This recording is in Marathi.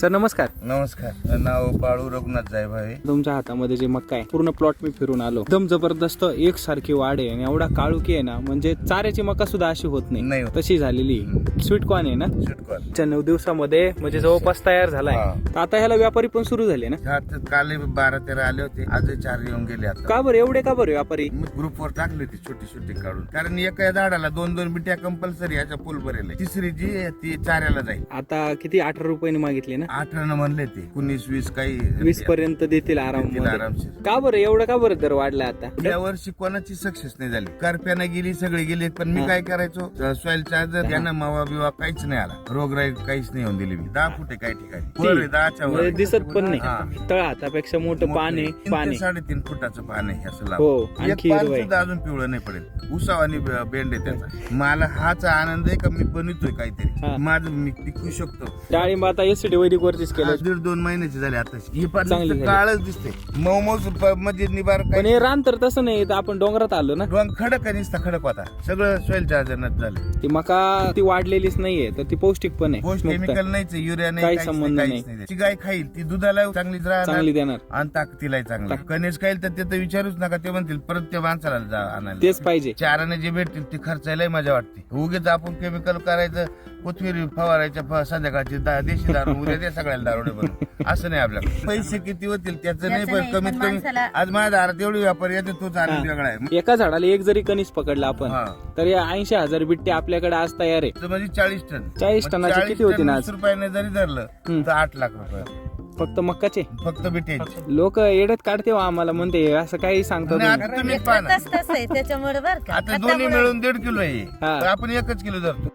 सर नमस्कार. नमस्कार. नाव बाळू रघुनाथ जायभ आहे. तुमच्या हातामध्ये जे मक्का आहे पूर्ण प्लॉट मी फिरून आलो. एकदम जबरदस्त एकसारखी वाढ आहे आणि एवढा काळुकी आहे ना, म्हणजे चाऱ्याची मका सुद्धा अशी होत नाही तशी झालेली. स्वीट कॉर्न आहे ना, स्वीट कॉर्न 9 दिवसामध्ये म्हणजे जवळपास तयार झालाय. तर आता ह्याला व्यापारी पण सुरू झाले ना. काल 12-13 आले होते, आज 4 येऊन गेले. आता का बरं एवढे का बरं व्यापारी ग्रुपवर टाकले होते छोटी छोटी काढून, कारण एका झाडाला 2-2 बिट्या कंपल्सरी याच्या फुल भरेल. तिसरी जी आहे ती चाऱ्याला जाईल. आता किती 18 रुपयाने मागितले ना. 18 म्हणले ते, 19-20 काही 20 पर्यंत देतील आरामशीर. का बरं एवढं का बरं दर वाढला आता? या वर्षी कोणाची सक्सेस नाही झाली. करप्यानं गेली, सगळे गेले, पण मी काय करायचो, सॉइल चार्जर यानं मावा बिवा काहीच नाही आला, रोगराई काहीच नाही येऊन दिली. मी 10 फुटे काही ठिकाणी वर 10च्या वर म्हणजे दिसत पण नाही. तळ हातापेक्षा मोठं पान आहे. 3-3.5 फुटाचं पान आहे असं लाभ. हो, एक आणखी पान हिरवं सुद्धा अजून पिवळं नाही पडेल. उसावानी बेंड आहे त्याचा. मला हाच आनंद आहे का मी बनवतोय काहीतरी, माझं मी टिकू शकतो. डाळिंब आता एसटी वैदिक वरतीच केलं. 1.5-2 महिन्याची झाली आता. ही चांगली झाली. काळच दिसते मौमौस म्हणजे निबार पण हे रान तर तसं नाही. तर आपण डोंगरात आलो ना. रंग खडक आणि नुसता खडक होता. सगळं सॉइल चार्जर झालं. ती मका ती वाढलेलीच नाहीये, तर ती पौष्टिक पण आहे. पोस्ट केमिकल नाहीच, युरिया नाही, काही काहीच संबंध काहीच नाही. ती गाय खाईल, ती दुधाला चांगलीच चांगली राहणार देणार. आणि ताकदीलाही चांगला. कणेस खाईल तर ते तर विचारूच नका. ते म्हणतील परत त्या माणसाला जा आणायला. तेच पाहिजे. चाराने जे भेटतील ते खर्चायलाही मजा वाटते. उगीच आपण केमिकल करायचं, कोथमीर फवारायच्या संध्याकाळची देशी दारू, उद्या ते सगळ्याला दारोडे बनवू. असं नाही आपल्याला. पैसे किती होतील त्याचं नाही, पण कमीत कमी आज माझ्या दारात एवढी व्यापारी येते, तोच आनंद वेगळा आहे. एका झाडाला एक जरी कणीस पकडला आपण, तर या 80,000 बिट्टे आपल्याकडे आज तयार आहे. म्हणजे 40 टन. 40 टनाची किती होती ना आज? 20 रुपयाने जरी धरलं तर 8 लाख रुपये फक्त मक्काचे. फक्त बिट्याचे. लोक येड्यात काढते आम्हाला, म्हणते असं काही सांगतो. आता तुम्ही पाहा ना. त्याच्यामुळे बरं का आता दोन्ही मिळून 1.5 किलो आहे, हा. तर आपण 1 किलो धरतो.